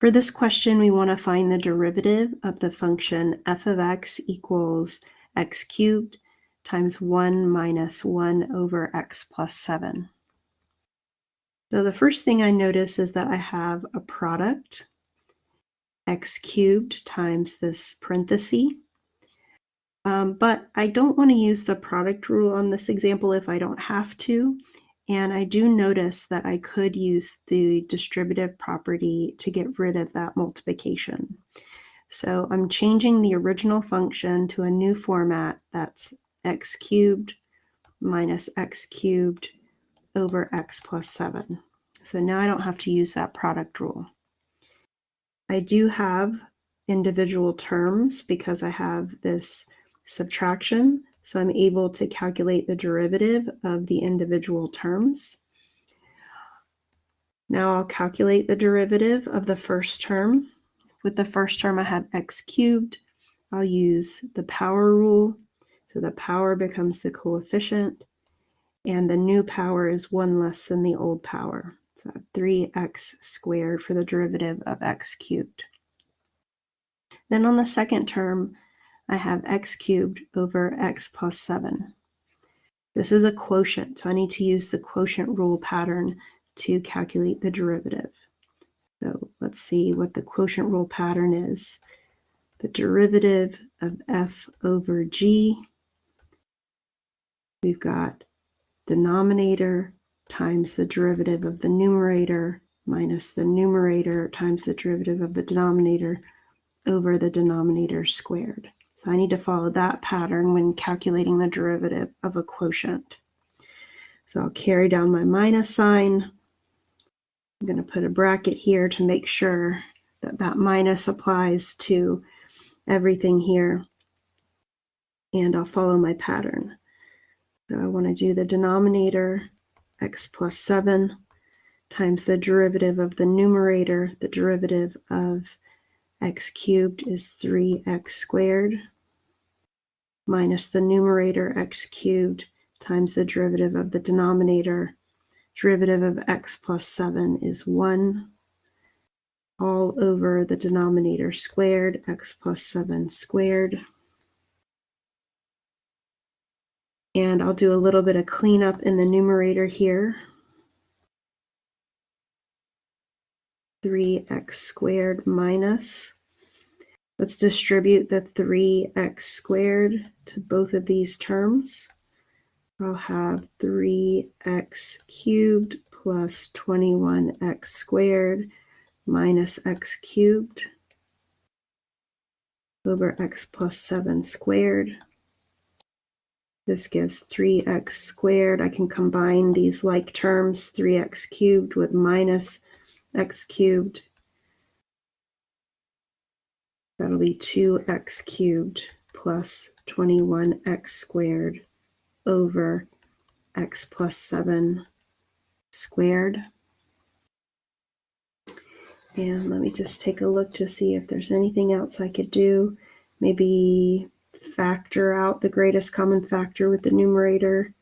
For this question, we want to find the derivative of the function f of x equals x cubed times 1 minus 1 over x plus 7. So the first thing I notice is that I have a product, x cubed times this parenthesis. But I don't want to use the product rule on this example if I don't have to. And I do notice that I could use the distributive property to get rid of that multiplication. So I'm changing the original function to a new format that's x cubed minus x cubed over x plus 7. So now I don't have to use that product rule. I do have individual terms because I have this subtraction, so I'm able to calculate the derivative of the individual terms. Now I'll calculate the derivative of the first term. With the first term, I have x cubed. I'll use the power rule, so the power becomes the coefficient, and the new power is 1 less than the old power. So I have 3x squared for the derivative of x cubed. Then on the second term, I have x cubed over x plus 7. This is a quotient, so I need to use the quotient rule pattern to calculate the derivative. So let's see what the quotient rule pattern is. The derivative of f over g, we've got denominator times the derivative of the numerator minus the numerator times the derivative of the denominator over the denominator squared. So I need to follow that pattern when calculating the derivative of a quotient. So I'll carry down my minus sign. I'm going to put a bracket here to make sure that that minus applies to everything here. And I'll follow my pattern. So I want to do the denominator, x plus 7, times the derivative of the numerator. The derivative of x cubed is 3x squared minus the numerator x cubed times the derivative of the denominator. Derivative of x plus 7 is 1 all over the denominator squared, x plus 7 squared. And I'll do a little bit of cleanup in the numerator here. 3x squared minus, let's distribute the 3x squared to both of these terms. I'll have 3x cubed plus 21x squared minus x cubed over x plus 7 squared. This gives 3x squared. I can combine these like terms, 3x cubed with minus x cubed. That'll be 2x cubed plus 21x squared over x plus 7 squared. And let me just take a look to see if there's anything else I could do. Maybe factor out the greatest common factor with the numerator,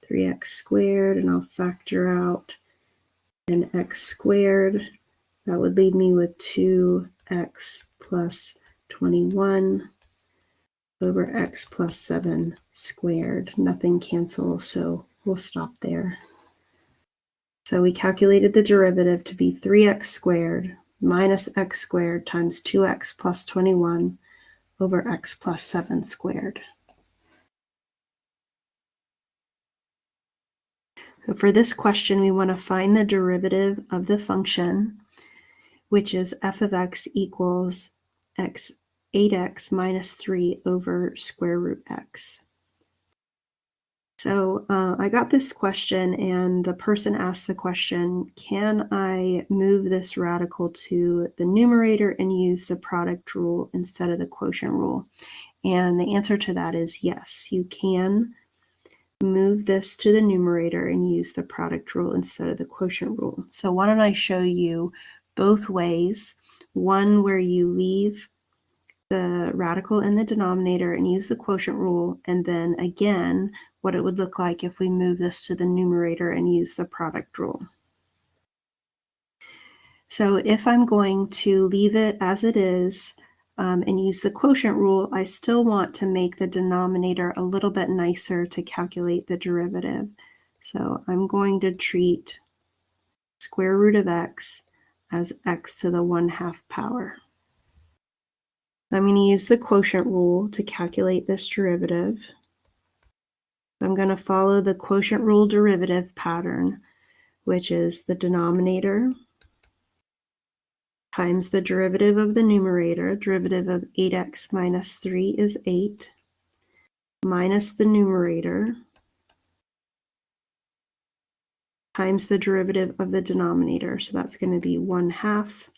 3x squared, and I'll factor out an x squared. That would leave me with 2x plus 21 over x plus 7 squared. Nothing cancels, so we'll stop there. So we calculated the derivative to be 3x squared minus x squared times 2x plus 21 over x plus 7 squared. So for this question, we want to find the derivative of the function, which is f of x equals 8x minus 3 over square root x. So I got this question, and the person asked the question, can I move this radical to the numerator and use the product rule instead of the quotient rule? And the answer to that is yes, you can move this to the numerator and use the product rule instead of the quotient rule. So why don't I show you both ways, one where you leave the radical in the denominator and use the quotient rule, and then again what it would look like if we move this to the numerator and use the product rule. So if I'm going to leave it as it is and use the quotient rule, I still want to make the denominator a little bit nicer to calculate the derivative. So I'm going to treat square root of x as x to the 1/2 power. I'm going to use the quotient rule to calculate this derivative. I'm going to follow the quotient rule derivative pattern, which is the denominator times the derivative of the numerator. Derivative of 8x minus 3 is 8, minus the numerator times the derivative of the denominator. So that's going to be 1/2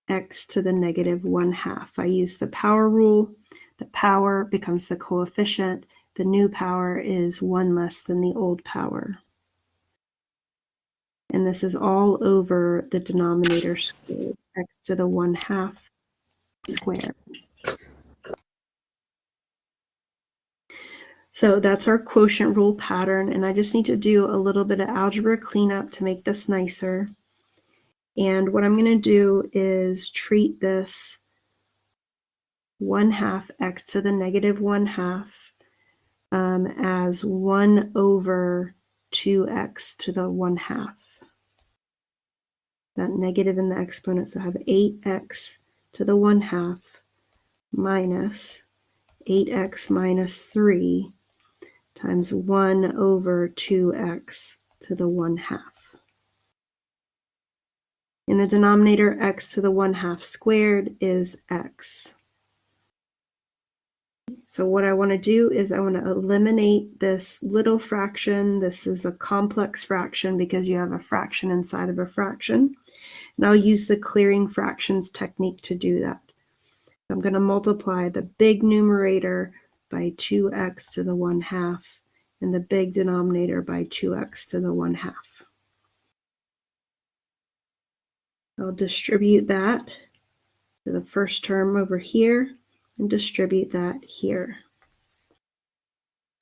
x to the negative 1/2. I use the power rule. The power becomes the coefficient. The new power is 1 less than the old power. And this is all over the denominator squared, x to the 1/2 squared. So that's our quotient rule pattern, and I just need to do a little bit of algebra cleanup to make this nicer. And what I'm going to do is treat this 1/2 x to the negative 1/2 as 1 over 2x to the 1/2. That negative in the exponent, so I have 8x to the 1/2 minus 8x minus 3 times 1 over 2x to the 1/2. In the denominator, x to the 1/2 squared is x. So what I want to do is I want to eliminate this little fraction. This is a complex fraction because you have a fraction inside of a fraction. And I'll use the clearing fractions technique to do that. I'm going to multiply the big numerator by 2x to the 1/2 and the big denominator by 2x to the 1/2. I'll distribute that to the first term over here and distribute that here.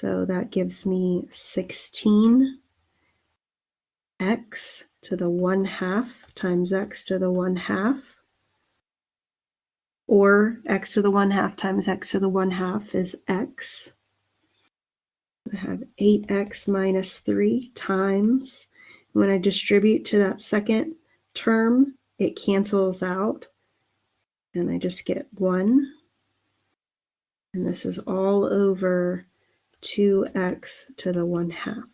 So that gives me 16x to the 1/2 times x to the 1/2, or x to the 1/2 times x to the 1/2 is x. I have 8x minus 3 times, when I distribute to that second term, it cancels out, and I just get 1. And this is all over 2x to the 1/2.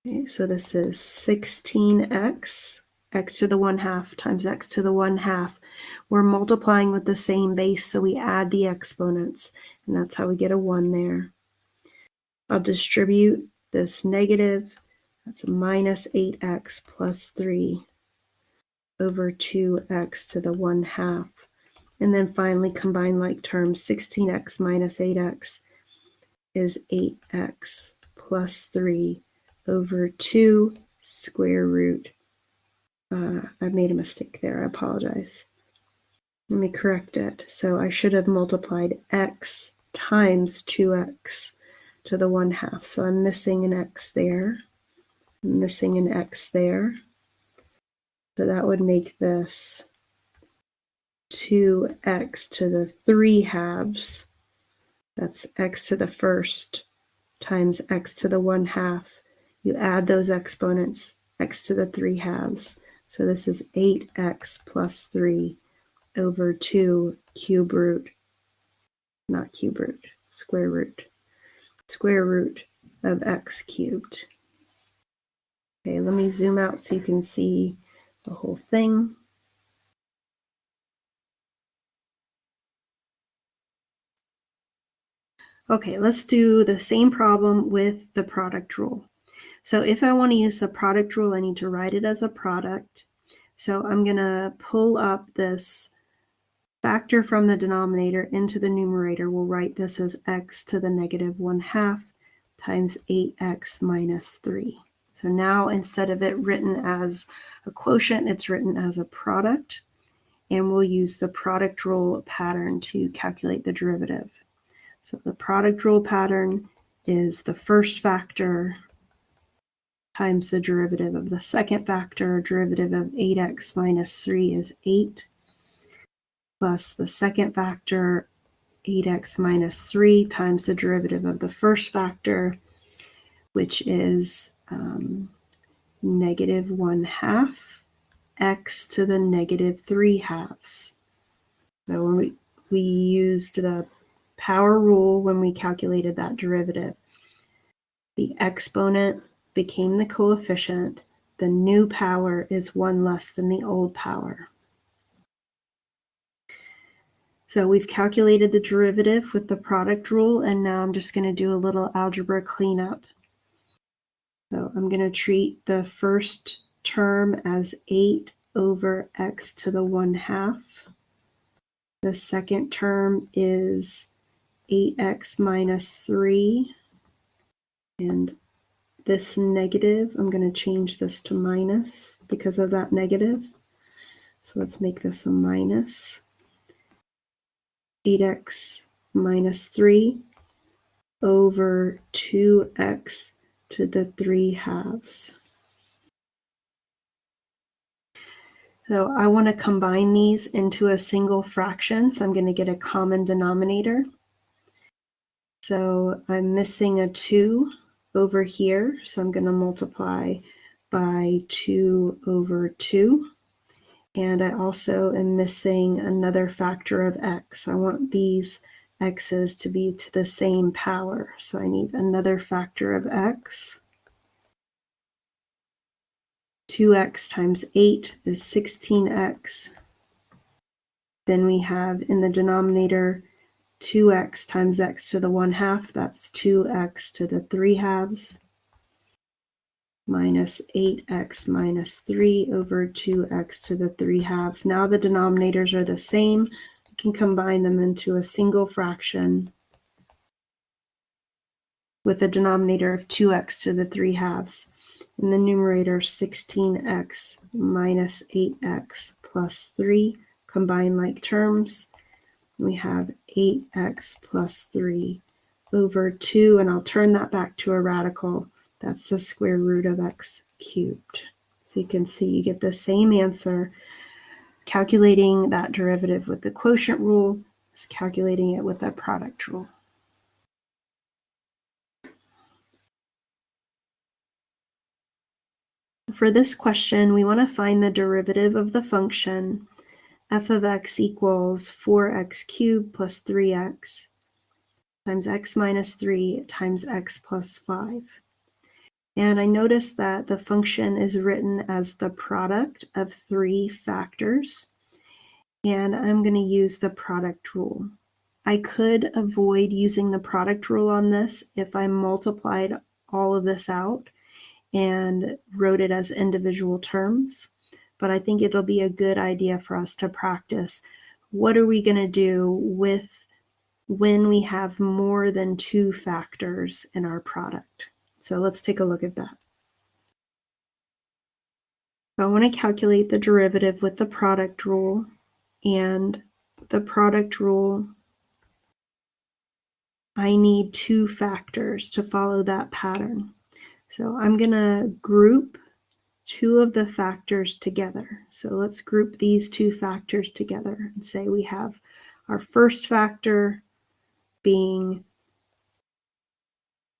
Okay, so this is 16x, x to the 1/2 times x to the 1/2. We're multiplying with the same base, so we add the exponents, and that's how we get a 1 there. I'll distribute this negative. That's minus 8x plus 3 over 2x to the 1/2. And then finally combine like terms. 16x minus 8x is 8x plus 3 over 2 square root. I made a mistake there. I apologize. Let me correct it. So I should have multiplied x times 2x to the 1/2. So I'm missing an x there. I'm missing an x there. So that would make this 2x to the 3/2. That's x to the first times x to the 1/2. You add those exponents, x to the 3/2. So this is 8x plus 3 over 2 cube root, not cube root, square root of x cubed. Okay, let me zoom out so you can see the whole thing. Okay, let's do the same problem with the product rule. So if I want to use the product rule, I need to write it as a product. So I'm going to pull up this factor from the denominator into the numerator. We'll write this as x to the negative 1/2 times 8x minus 3. So now instead of it written as a quotient, it's written as a product. And we'll use the product rule pattern to calculate the derivative. So the product rule pattern is the first factor times the derivative of the second factor. Derivative of 8x minus 3 is 8, plus the second factor, 8x minus 3 times the derivative of the first factor, which is negative 1/2 x to the negative 3/2. So when we used the power rule when we calculated that derivative. The exponent became the coefficient. The new power is 1 less than the old power. So we've calculated the derivative with the product rule, and now I'm just going to do a little algebra cleanup. So I'm going to treat the first term as 8 over x to the 1/2. The second term is 8x minus 3, and this negative, I'm going to change this to minus because of that negative. So let's make this a minus 8x minus 3 over 2x to the 3/2. So I want to combine these into a single fraction, so I'm going to get a common denominator. So I'm missing a 2 over here, so I'm going to multiply by 2 over 2. And I also am missing another factor of x. I want these x's to be to the same power, so I need another factor of x. 2x times 8 is 16x. Then we have in the denominator 2x times x to the 1/2, that's 2x to the 3/2, minus 8x minus 3 over 2x to the 3/2. Now the denominators are the same. We can combine them into a single fraction with a denominator of 2x to the 3/2. In the numerator, 16x minus 8x plus 3. Combine like terms. We have 8x plus 3 over 2, and I'll turn that back to a radical. That's the square root of x cubed. So you can see you get the same answer. Calculating that derivative with the quotient rule is calculating it with the product rule. For this question, we want to find the derivative of the function f of x equals 4x cubed plus 3x times x minus 3 times x plus 5. And I noticed that the function is written as the product of 3 factors, and I'm going to use the product rule. I could avoid using the product rule on this if I multiplied all of this out and wrote it as individual terms, but I think it'll be a good idea for us to practice. What are we going to do with when we have more than 2 factors in our product? So let's take a look at that. I want to calculate the derivative with the product rule, and the product rule, I need 2 factors to follow that pattern. So I'm going to group 2 of the factors together. So let's group these 2 factors together and say we have our first factor being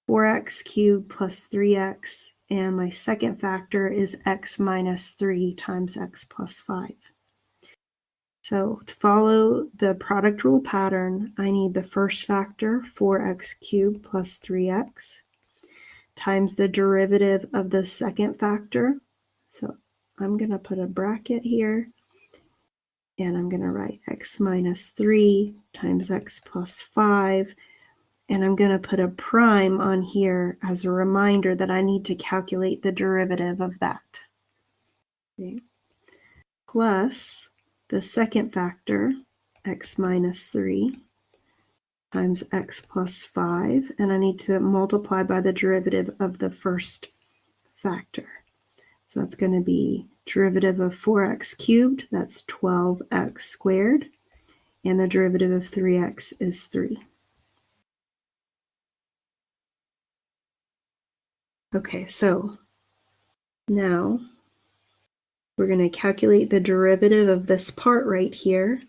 4x cubed plus 3x, and my second factor is x minus 3 times x plus 5. So to follow the product rule pattern, I need the first factor, 4x cubed plus 3x, times the derivative of the second factor. So I'm going to put a bracket here, and I'm going to write x minus 3 times x plus 5, and I'm going to put a prime on here as a reminder that I need to calculate the derivative of that. Okay. Plus the second factor, x minus 3 times x plus 5, and I need to multiply by the derivative of the first factor. So that's going to be derivative of 4x cubed, that's 12x squared, and the derivative of 3x is 3. Okay, so Now, we're going to calculate the derivative of this part right here,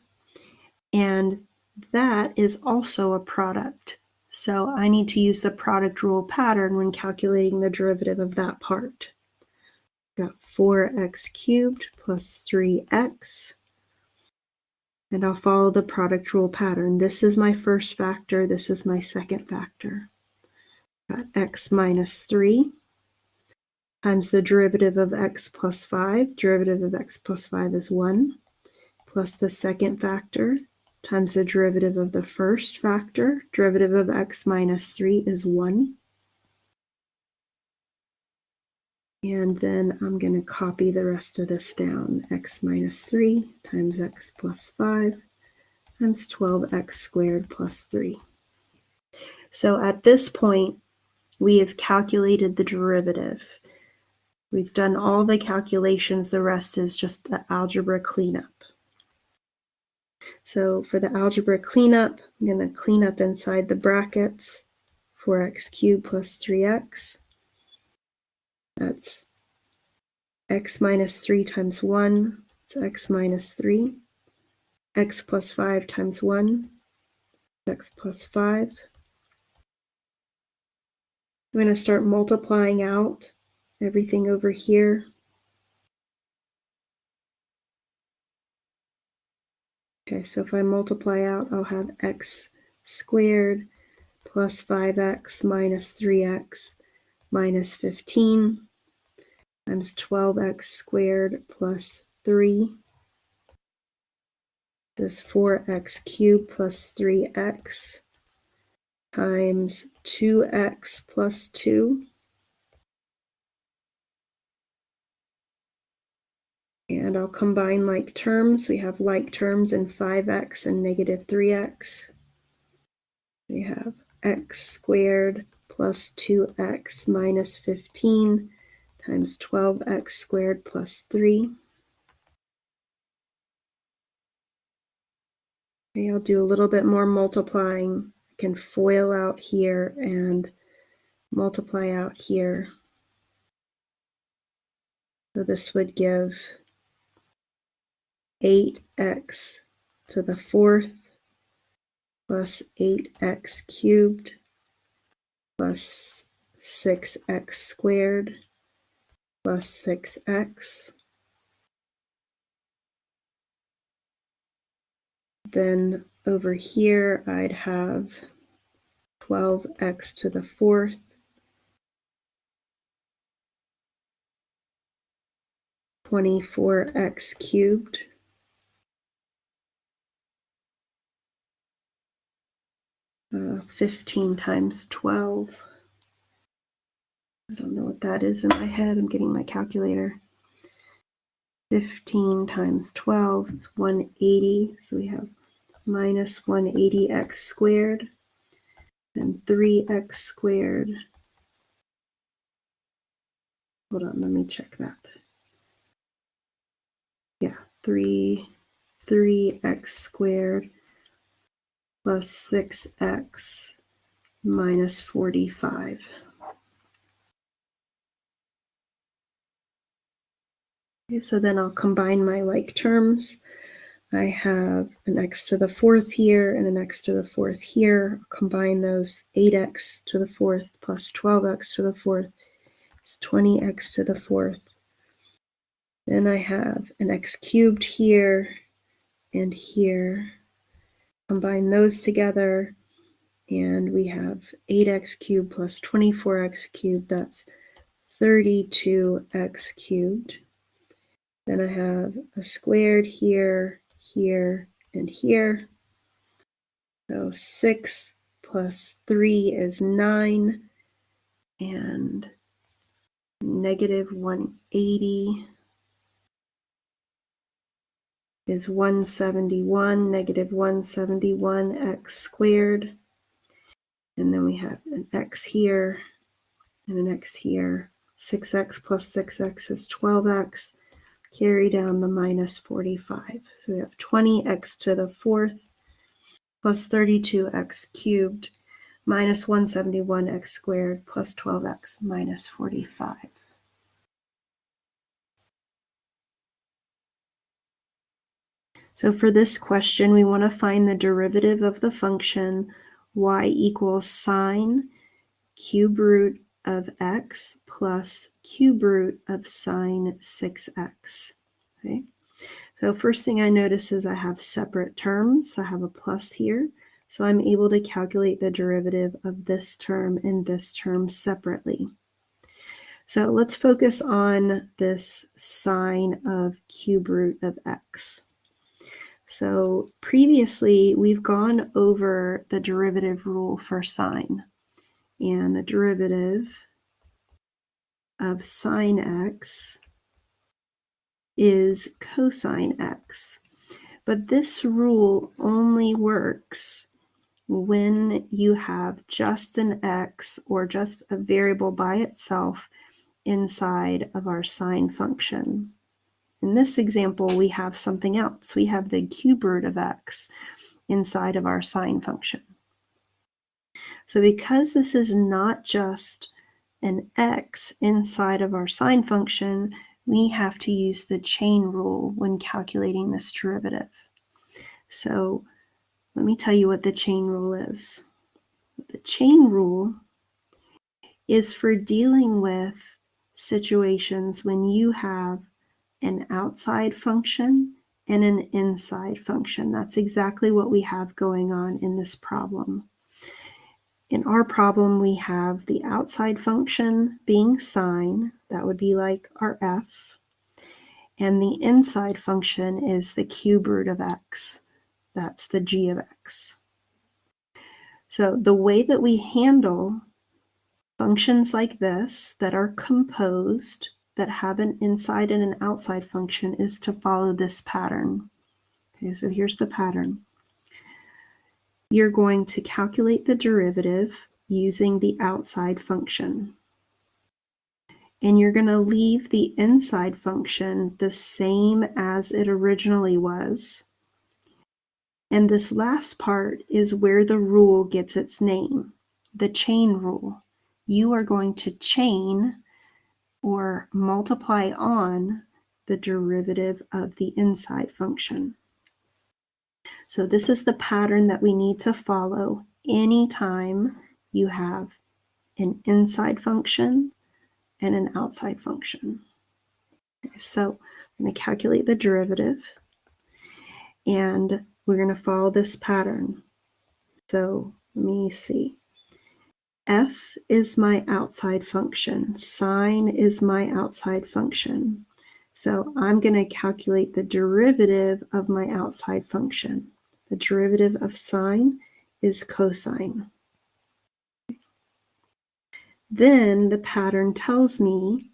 and that is also a product. So I need to use the product rule pattern when calculating the derivative of that part. Got 4x cubed plus 3x, and I'll follow the product rule pattern. This is my first factor, this is my second factor. Got x minus 3 times the derivative of x plus 5. Derivative of x plus 5 is 1, plus the second factor times the derivative of the first factor. Derivative of x minus 3 is 1. And then I'm going to copy the rest of this down. X minus 3 times x plus 5 times 12x squared plus 3. So at this point, we have calculated the derivative. We've done all the calculations. The rest is just the algebra cleanup. So for the algebra cleanup, I'm going to clean up inside the brackets. 4x cubed plus 3x. That's x minus 3 times 1. It's x minus 3. X plus 5 times 1. X plus 5. I'm going to start multiplying out everything over here. Okay, so if I multiply out, I'll have x squared plus 5x minus 3x minus 15 times 12x squared plus 3. This is 4x cubed plus 3x times 2x plus 2. And I'll combine like terms. We have like terms in 5x and negative 3x. We have x squared plus 2x minus 15 times 12x squared plus 3. Okay, I'll do a little bit more multiplying. I can FOIL out here and multiply out here. So this would give 8x to the fourth plus 8x cubed plus 6x squared plus 6x. Then over here, I'd have 12x to the fourth (24x cubed) 15 times 12. I don't know what that is in my head. I'm getting my calculator. 15 times 12 is 180. So we have minus 180x squared and 3x squared. Hold on, let me check that. Yeah, 3x squared plus 6x minus 45. Okay, so then I'll combine my like terms. I have an x to the fourth here and an x to the fourth here. I'll combine those. 8x to the fourth plus 12x to the fourth is 20x to the fourth. Then I have an x cubed here and here. Combine those together, and we have 8x cubed plus 24x cubed. That's 32x cubed. Then I have a squared here, here, and here. So 6 plus 3 is 9, and negative 180 is 171, negative 171x squared. And then we have an x here and an x here. 6x plus 6x is 12x. Carry down the minus 45. So we have 20x to the fourth plus 32x cubed minus 171x squared plus 12x minus 45. So for this question, we want to find the derivative of the function y equals sine cube root of x plus cube root of sine 6x. Okay. So first thing I notice is I have separate terms. I have a plus here. So I'm able to calculate the derivative of this term and this term separately. So let's focus on this sine of cube root of x. So previously, we've gone over the derivative rule for sine. And the derivative of sine x is cosine x. But this rule only works when you have just an x or just a variable by itself inside of our sine function. In this example, we have something else. We have the cube root of x inside of our sine function. So because this is not just an x inside of our sine function, we have to use the chain rule when calculating this derivative. So let me tell you what the chain rule is. The chain rule is for dealing with situations when you have an outside function and an inside function. That's exactly what we have going on in this problem. In our problem, we have the outside function being sine. That would be like our f. And the inside function is the cube root of x. That's the g of x. So the way that we handle functions like this that are composed, that have an inside and an outside function, is to follow this pattern. Okay, so here's the pattern. You're going to calculate the derivative using the outside function. And you're going to leave the inside function the same as it originally was. And this last part is where the rule gets its name, the chain rule. You are going to chain or multiply on the derivative of the inside function. So this is the pattern that we need to follow anytime you have an inside function and an outside function. Okay, so I'm going to calculate the derivative, and we're going to follow this pattern. So let me see. F is my outside function. Sine is my outside function. So I'm going to calculate the derivative of my outside function. The derivative of sine is cosine. Then the pattern tells me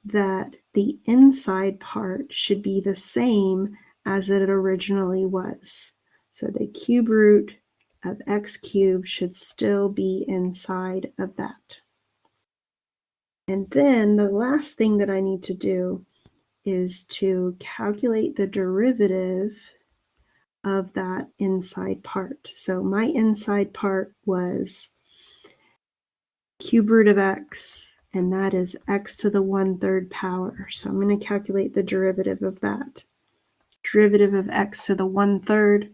that the inside part should be the same as it originally was. So the cube root of x cubed should still be inside of that. And then the last thing that I need to do is to calculate the derivative of that inside part. So my inside part was cube root of x, and that is x to the 1/3 power. So I'm going to calculate the derivative of that. Derivative of x to the 1/3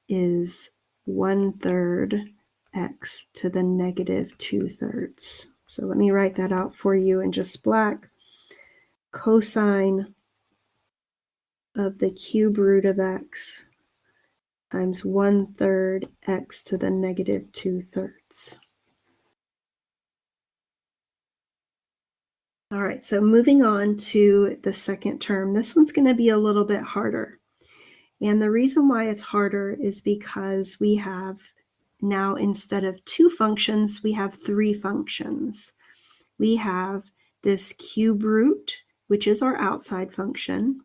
is 1/3 x to the negative 2/3. So let me write that out for you in just black. Cosine of the cube root of x times 1/3 x to the negative 2/3. All right, so moving on to the second term. This one's going to be a little bit harder. And the reason why it's harder is because we have now, instead of two functions, we have three functions. We have this cube root, which is our outside function.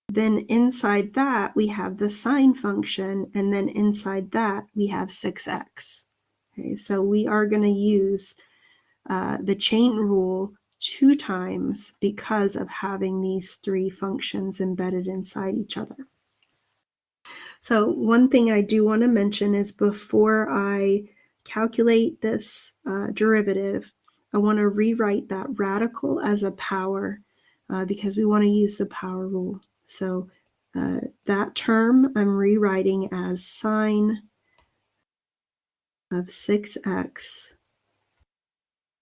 Then inside that, we have the sine function, and then inside that, we have 6x. Okay, so we are going to use the chain rule 2 times because of having these three functions embedded inside each other. So one thing I do want to mention is before I calculate this derivative, I want to rewrite that radical as a power because we want to use the power rule. So That term I'm rewriting as sine of 6x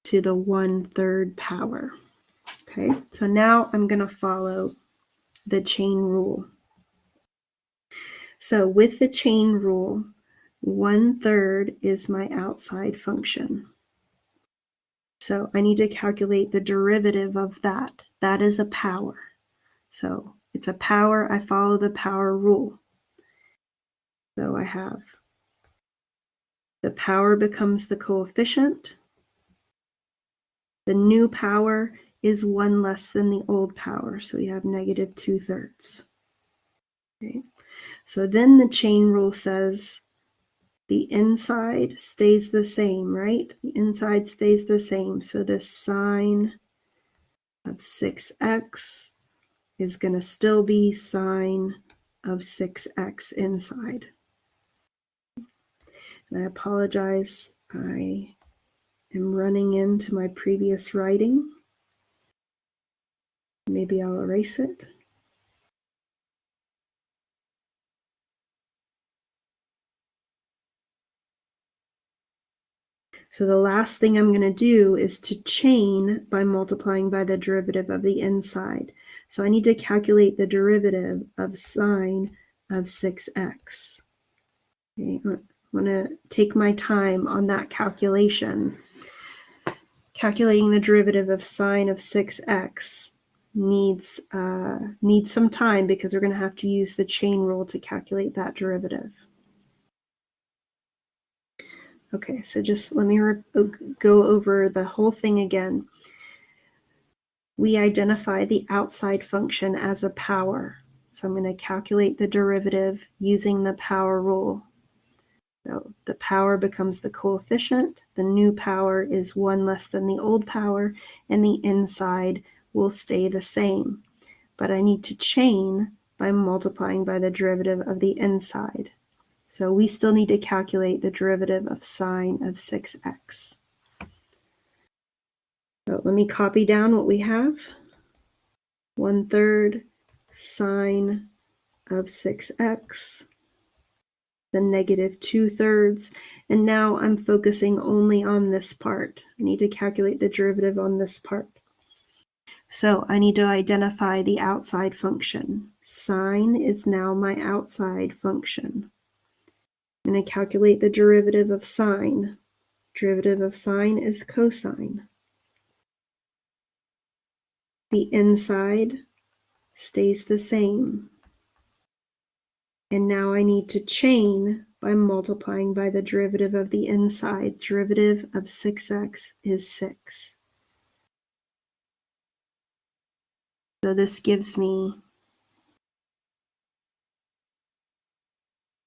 to the 1/3 power. Okay, so now I'm going to follow the chain rule. So with the chain rule, 1/3 is my outside function. So I need to calculate the derivative of that. That is a power. So it's a power, I follow the power rule. So I have the power becomes the coefficient. The new power is 1 less than the old power. So we have negative 2/3. Okay. So then the chain rule says the inside stays the same, right? The inside stays the same. So this sine of 6x is going to still be sine of 6x inside. And I apologize, I am running into my previous writing. Maybe I'll erase it. So the last thing I'm going to do is to chain by multiplying by the derivative of the inside. So I need to calculate the derivative of sine of 6x. Okay, I'm going to take my time on that calculation. Calculating the derivative of sine of 6x needs some time because we're going to have to use the chain rule to calculate that derivative. Okay, so just let me go over the whole thing again. We identify the outside function as a power. So I'm going to calculate the derivative using the power rule. So the power becomes the coefficient. The new power is 1 less than the old power, and the inside will stay the same. But I need to chain by multiplying by the derivative of the inside. So we still need to calculate the derivative of sine of 6x. So let me copy down what we have. 1/3 sine of 6x, the negative 2/3, and now I'm focusing only on this part. I need to calculate the derivative on this part. So I need to identify the outside function. Sine is now my outside function. I'm going to calculate the derivative of sine. Derivative of sine is cosine. The inside stays the same. And now I need to chain by multiplying by the derivative of the inside. Derivative of 6x is 6. So this gives me,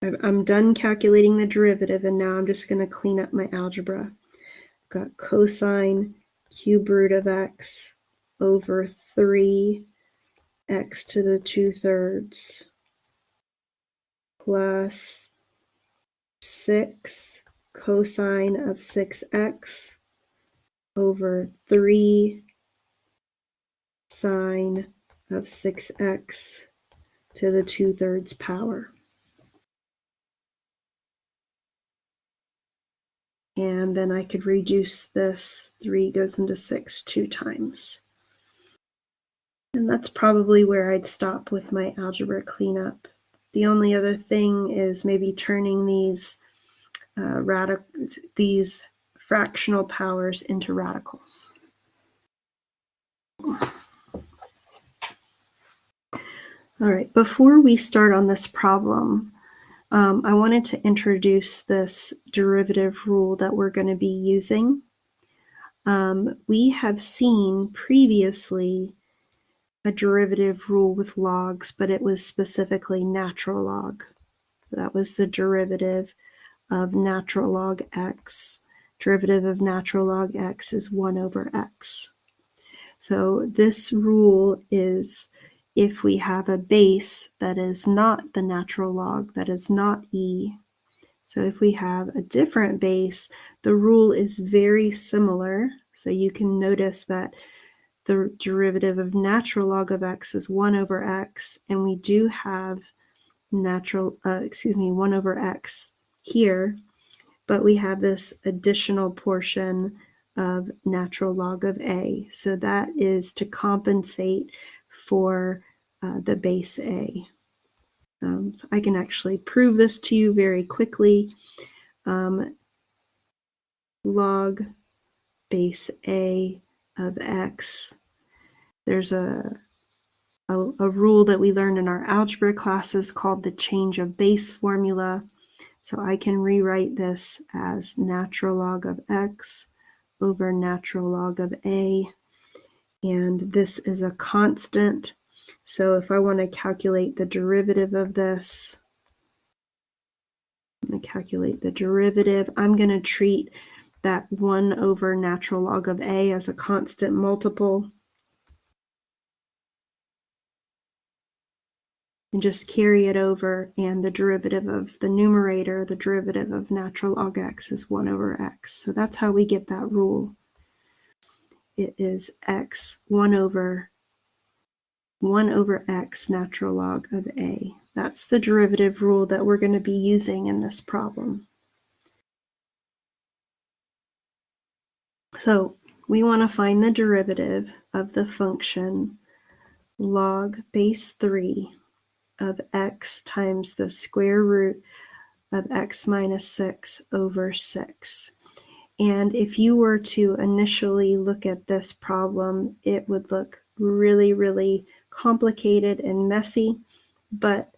I'm done calculating the derivative, and now I'm just going to clean up my algebra. I've got cosine cube root of x over 3x to the 2/3 plus 6 cosine of 6x over 3 sine of 6x to the 2/3 power. And then I could reduce this. 3 goes into 6 2 times. And that's probably where I'd stop with my algebra cleanup. The only other thing is maybe turning these fractional powers into radicals. All right, before we start on this problem, I wanted to introduce this derivative rule that we're going to be using. We have seen previously a derivative rule with logs, but it was specifically natural log. That was the derivative of natural log x. Derivative of natural log x is 1 over x. So this rule is if we have a base that is not the natural log, that is not e. So if we have a different base, the rule is very similar. So you can notice that the derivative of natural log of x is 1 over x, and we do have 1 over x here, but we have this additional portion of natural log of a. So that is to compensate for the base a. So I can actually prove this to you very quickly. Log base a of x. There's a rule that we learned in our algebra classes called the change of base formula. So I can rewrite this as natural log of x over natural log of a. And this is a constant. So if I want to calculate the derivative of this, I'm going to calculate the derivative. I'm going to treat that 1 over natural log of a as a constant multiple, and just carry it over, and the derivative of the numerator, the derivative of natural log x, is 1 over x. So that's how we get that rule. It is x 1 over x natural log of a. That's the derivative rule that we're going to be using in this problem. So we want to find the derivative of the function log base 3 of x times the square root of x minus 6 over 6. And if you were to initially look at this problem, it would look really, really complicated and messy, but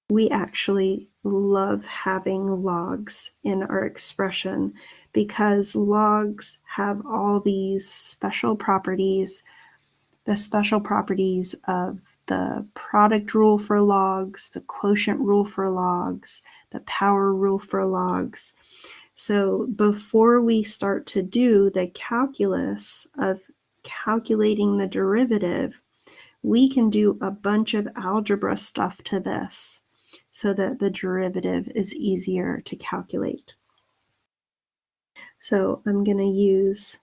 we actually love having logs in our expression because logs have all these special properties, the special properties of the product rule for logs, the quotient rule for logs, the power rule for logs. So before we start to do the calculus of calculating the derivative, we can do a bunch of algebra stuff to this so that the derivative is easier to calculate. So I'm going to use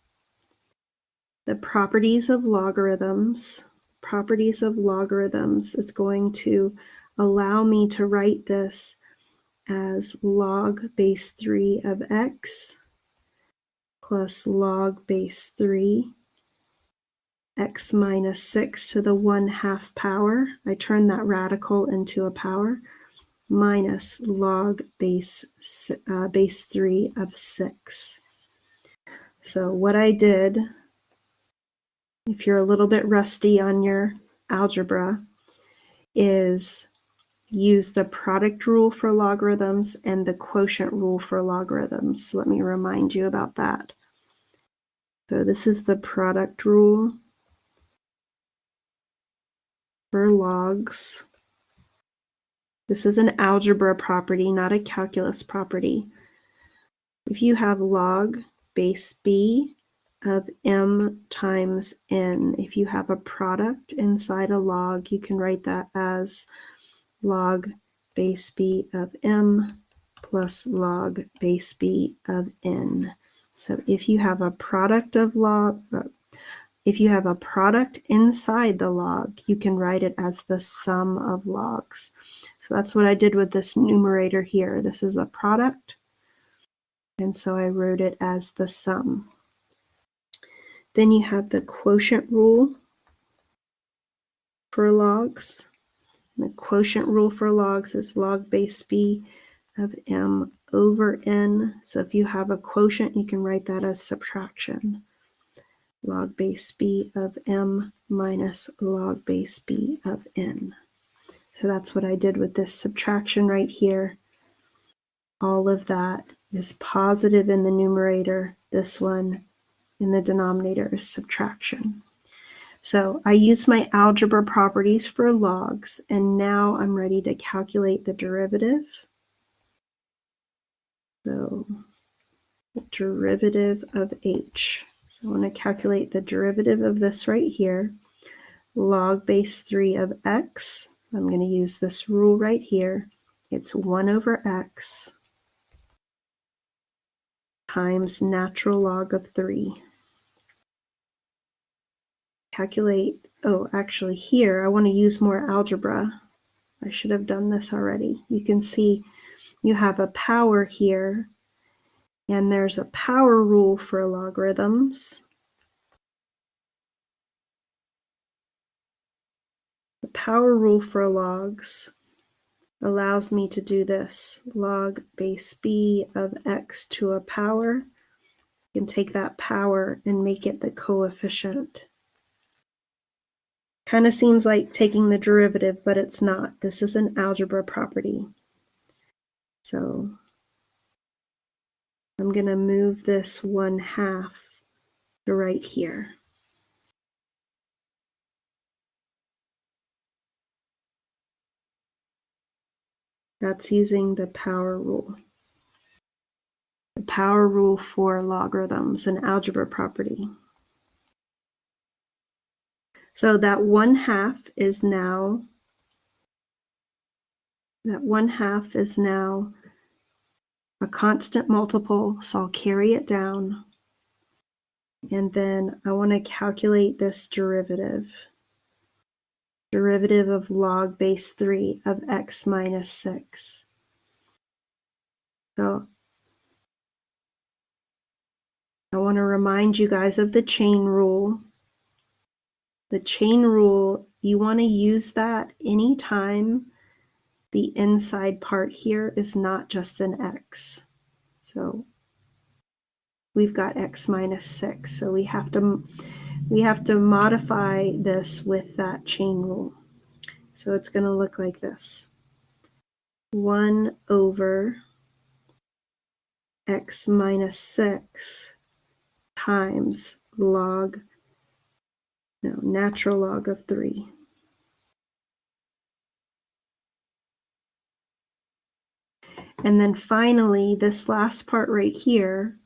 the properties of logarithms. Properties of logarithms is going to allow me to write this as log base 3 of x plus log base 3 x minus 6 to the 1/2 power. I turn that radical into a power, minus log base 3 of 6. So what I did, if you're a little bit rusty on your algebra, is use the product rule for logarithms and the quotient rule for logarithms. So let me remind you about that. So this is the product rule for logs. This is an algebra property, not a calculus property. If you have log base b of m times n, if you have a product inside a log, you can write that as log base b of m plus log base b of n. So if you have a product of if you have a product inside the log, you can write it as the sum of logs. So that's what I did with this numerator here. This is a product, and so I wrote it as the sum. Then you have the quotient rule for logs. The quotient rule for logs is log base b of m over n. So if you have a quotient, you can write that as subtraction. Log base b of m minus log base b of n. So that's what I did with this subtraction right here. All of that is positive in the numerator. This one in the denominator is subtraction. So I used my algebra properties for logs, and now I'm ready to calculate the derivative. So the derivative of h. So I want to calculate the derivative of this right here. Log base 3 of x. I'm going to use this rule right here. It's 1 over x times natural log of 3. calculate, oh, actually here, I want to use more algebra. I should have done this already. You can see you have a power here, and there's a power rule for logarithms. The power rule for logs allows me to do this. Log base b of x to a power. You can take that power and make it the coefficient. Kind of seems like taking the derivative, but it's not. This is an algebra property. So I'm going to move this 1/2 to right here. That's using the power rule. The power rule for logarithms, an algebra property. So that 1/2 is now a constant multiple, so I'll carry it down. And then I want to calculate this derivative. Derivative of log base 3 of x minus 6. So I want to remind you guys of the chain rule. The chain rule, you want to use that anytime the inside part here is not just an x. So we've got x minus 6. So we have to modify this with that chain rule. So it's going to look like this. 1 over x minus 6 times natural log of 3. And then finally, this last part right here,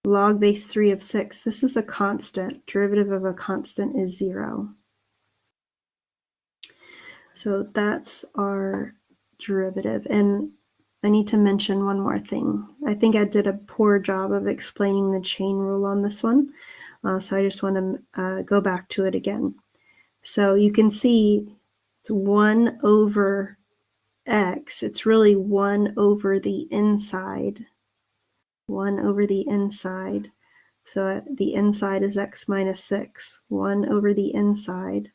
log base 3 of 6, this is a constant. Derivative of a constant is 0. So that's our derivative. And I need to mention one more thing. I think I did a poor job of explaining the chain rule on this one. So I just want to go back to it again. So you can see it's 1 over x. It's really 1 over the inside. 1 over the inside. So the inside is x minus 6. 1 over the inside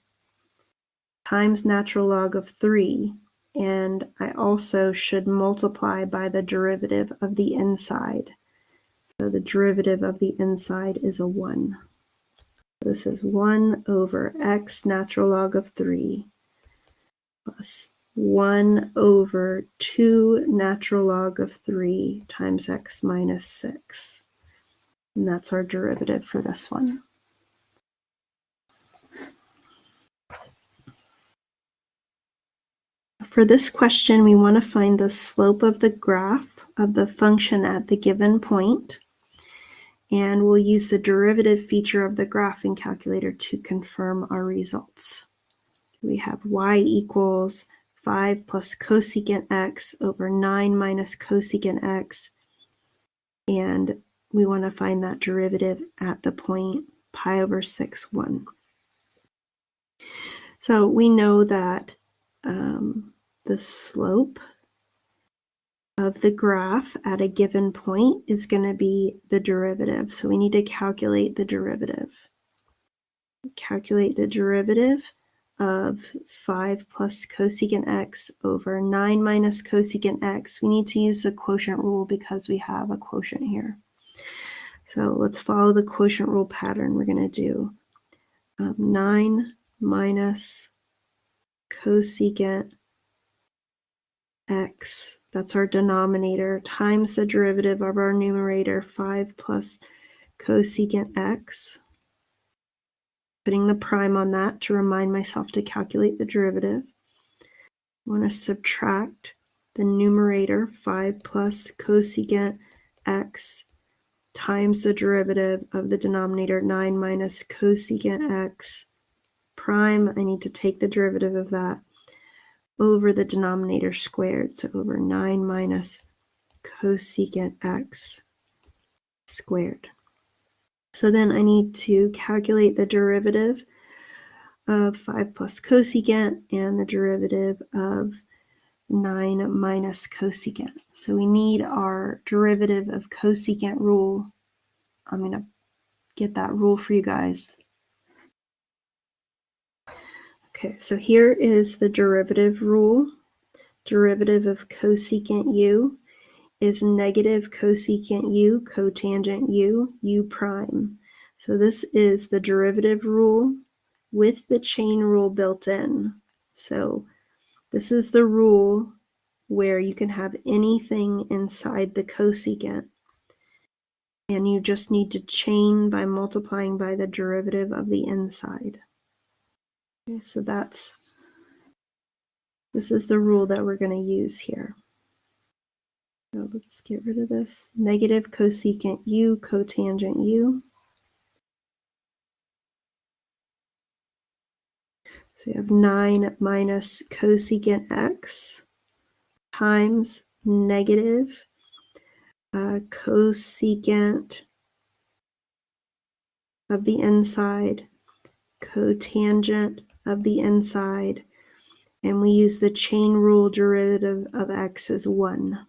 times natural log of 3. And I also should multiply by the derivative of the inside. So the derivative of the inside is a 1. This is 1 over x natural log of 3 plus 1 over 2 natural log of 3 times x minus 6. And that's our derivative for this one. For this question, we want to find the slope of the graph of the function at the given point. And we'll use the derivative feature of the graphing calculator to confirm our results. We have y equals 5 plus cosecant x over 9 minus cosecant x. And we want to find that derivative at the point pi over 6, 1. So we know that the slope of the graph at a given point is going to be the derivative. So we need to calculate the derivative. Calculate the derivative of 5 plus cosecant x over 9 minus cosecant x. We need to use the quotient rule because we have a quotient here. So let's follow the quotient rule pattern. We're going to do 9 minus cosecant x, that's our denominator, times the derivative of our numerator, 5 plus cosecant x. Putting the prime on that to remind myself to calculate the derivative. I want to subtract the numerator, 5 plus cosecant x, times the derivative of the denominator, 9 minus cosecant x prime. I need to take the derivative of that over the denominator squared, so over 9 minus cosecant x squared. So then I need to calculate the derivative of 5 plus cosecant and the derivative of 9 minus cosecant. So we need our derivative of cosecant rule. I'm going to get that rule for you guys. Okay, so here is the derivative rule. Derivative of cosecant u is negative cosecant u cotangent u prime. So this is the derivative rule with the chain rule built in. So this is the rule where you can have anything inside the cosecant, and you just need to chain by multiplying by the derivative of the inside. Okay, so this is the rule that we're going to use here. So let's get rid of this. Negative cosecant u cotangent u. So we have 9 minus cosecant x times negative cosecant of the inside, cotangent of the inside, and we use the chain rule. Derivative of x is 1.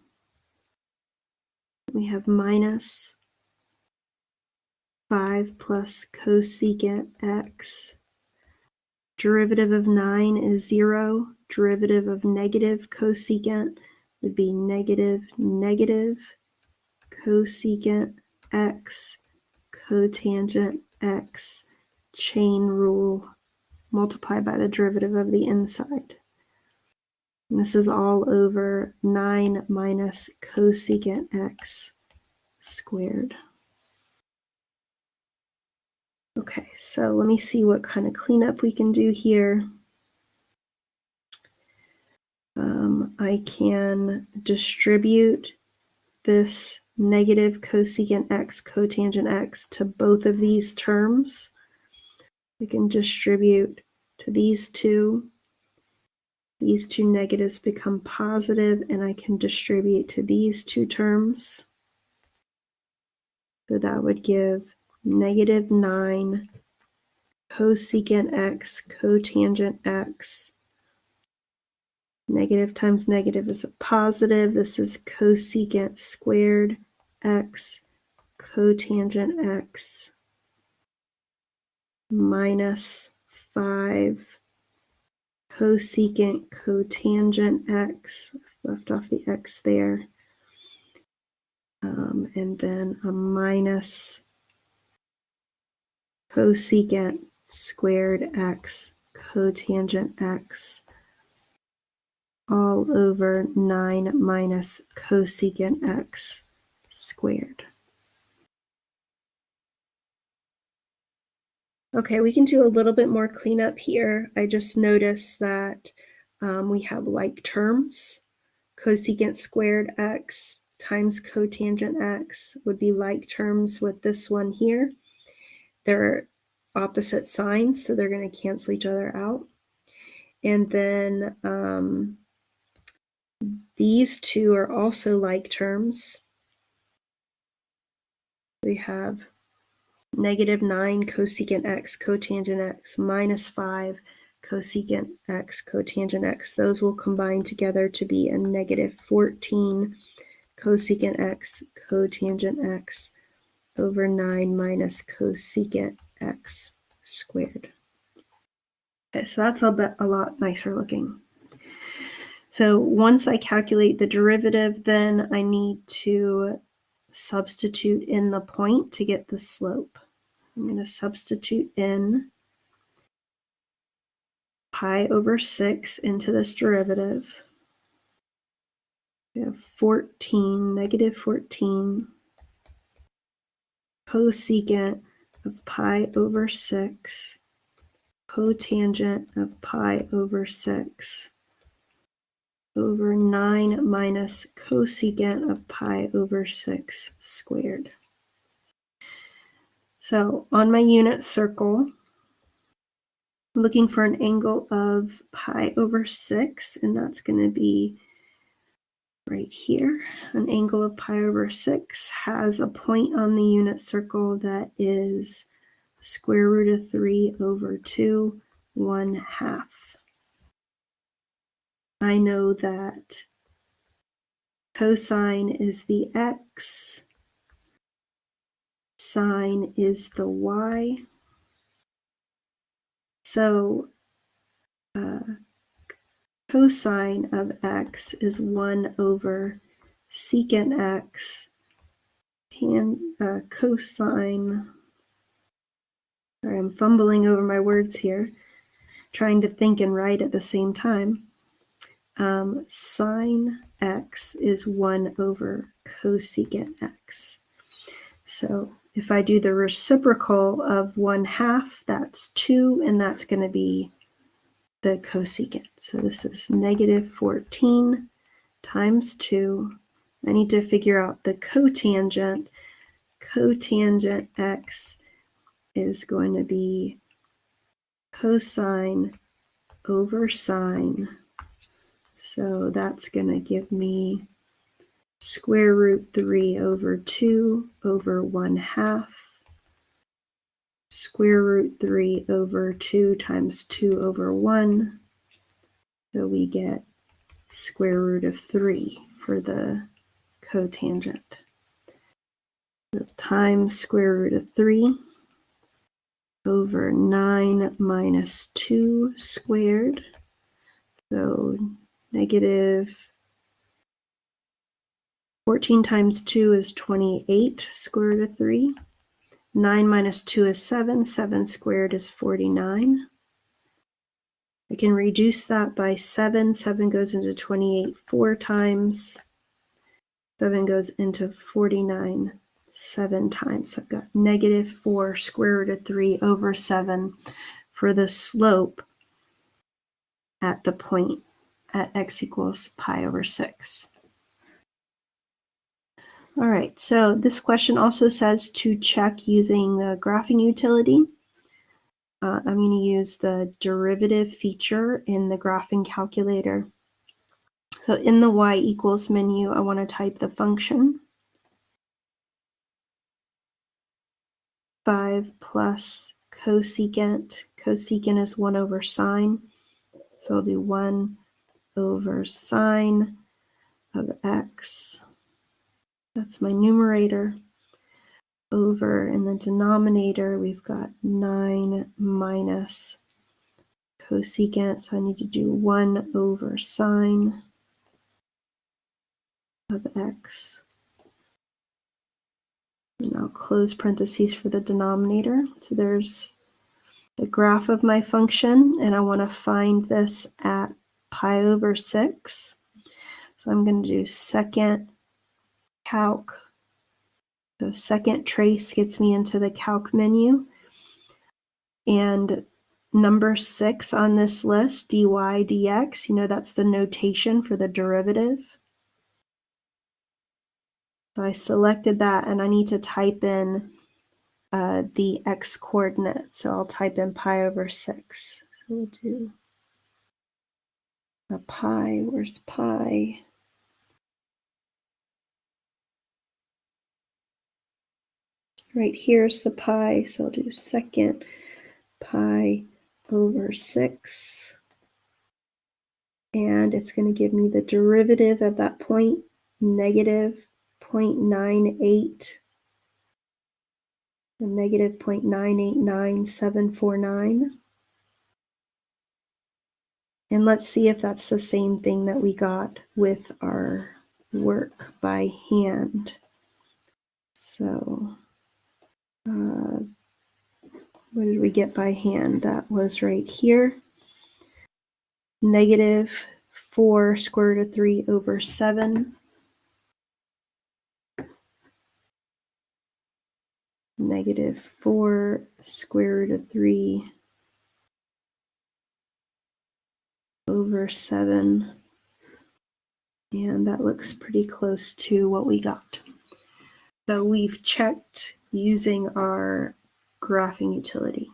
We have minus 5 plus cosecant x. Derivative of 9 is 0. Derivative of negative cosecant would be negative cosecant x cotangent x, chain rule, multiplied by the derivative of the inside. And this is all over 9 minus cosecant x squared. Okay, so let me see what kind of cleanup we can do here. I can distribute this negative cosecant x cotangent x to both of these terms. We can distribute to these two. These two negatives become positive, and I can distribute to these two terms. So that would give negative 9 cosecant x cotangent x. Negative times negative is a positive. This is cosecant squared x cotangent x minus 5 cosecant cotangent x. Left off the x there. And then a minus cosecant squared x cotangent x all over 9 minus cosecant x squared. Okay, we can do a little bit more cleanup here. I just noticed that we have like terms. Cosecant squared x times cotangent x would be like terms with this one here. They're opposite signs, so they're going to cancel each other out. And then these two are also like terms. We have negative 9 cosecant x cotangent x minus 5 cosecant x cotangent x. Those will combine together to be a negative 14 cosecant x cotangent x over 9 minus cosecant x squared. Okay, so that's a lot nicer looking. So once I calculate the derivative, then I need to substitute in the point to get the slope. I'm going to substitute in pi over 6 into this derivative. We have 14, negative 14 cosecant of pi over 6 cotangent of pi over 6 over 9 minus cosecant of pi over 6 squared. So on my unit circle, I'm looking for an angle of pi over 6, and that's going to be right here, an angle of pi over 6 has a point on the unit circle that is square root of 3 over 2, 1/2. I know that cosine is the x, sine is the y. So cosine of x is 1 over secant x, cosine, sorry, I'm fumbling over my words here, trying to think and write at the same time. Sine x is 1 over cosecant x. So if I do the reciprocal of 1/2, that's 2, and that's going to be the cosecant. So this is negative 14 times 2. I need to figure out the cotangent. Cotangent x is going to be cosine over sine. So that's going to give me square root 3 over 2 over 1/2. Square root 3 over 2 times 2 over 1. So we get square root of 3 for the cotangent. So times square root of 3 over 9 minus 2 squared. So negative 14 times 2 is 28 square root of 3. 9 minus 2 is 7. 7 squared is 49. I can reduce that by 7. 7 goes into 28 4 times. 7 goes into 49 7 times. So I've got negative 4 square root of 3 over 7 for the slope at the point at x equals pi over 6. All right, so this question also says to check using the graphing utility. I'm going to use the derivative feature in the graphing calculator. So in the y equals menu, I want to type the function 5 plus cosecant. Cosecant is 1 over sine. So I'll do 1 over sine of x. That's my numerator. Over in the denominator, we've got 9 minus cosecant. So I need to do 1 over sine of x. And I'll close parentheses for the denominator. So there's the graph of my function, and I want to find this at pi over 6. So I'm going to do second calc. So second trace gets me into the calc menu. And number 6 on this list, dy dx, you know that's the notation for the derivative. So I selected that, and I need to type in the x coordinate. So I'll type in pi over 6. So we'll do a pi. Where's pi? Right here's the pi. So I'll do second pi over 6. And it's going to give me the derivative at that point, negative 0.98. The negative 0.989749. And let's see if that's the same thing that we got with our work by hand. So what did we get by hand? That was right here. Negative 4 square root of 3 over 7. Negative 4 square root of 3 over 7. And that looks pretty close to what we got. So we've checked using our graphing utility.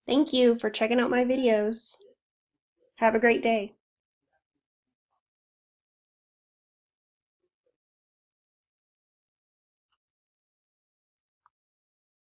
Thank you for checking out my videos. Have a great day.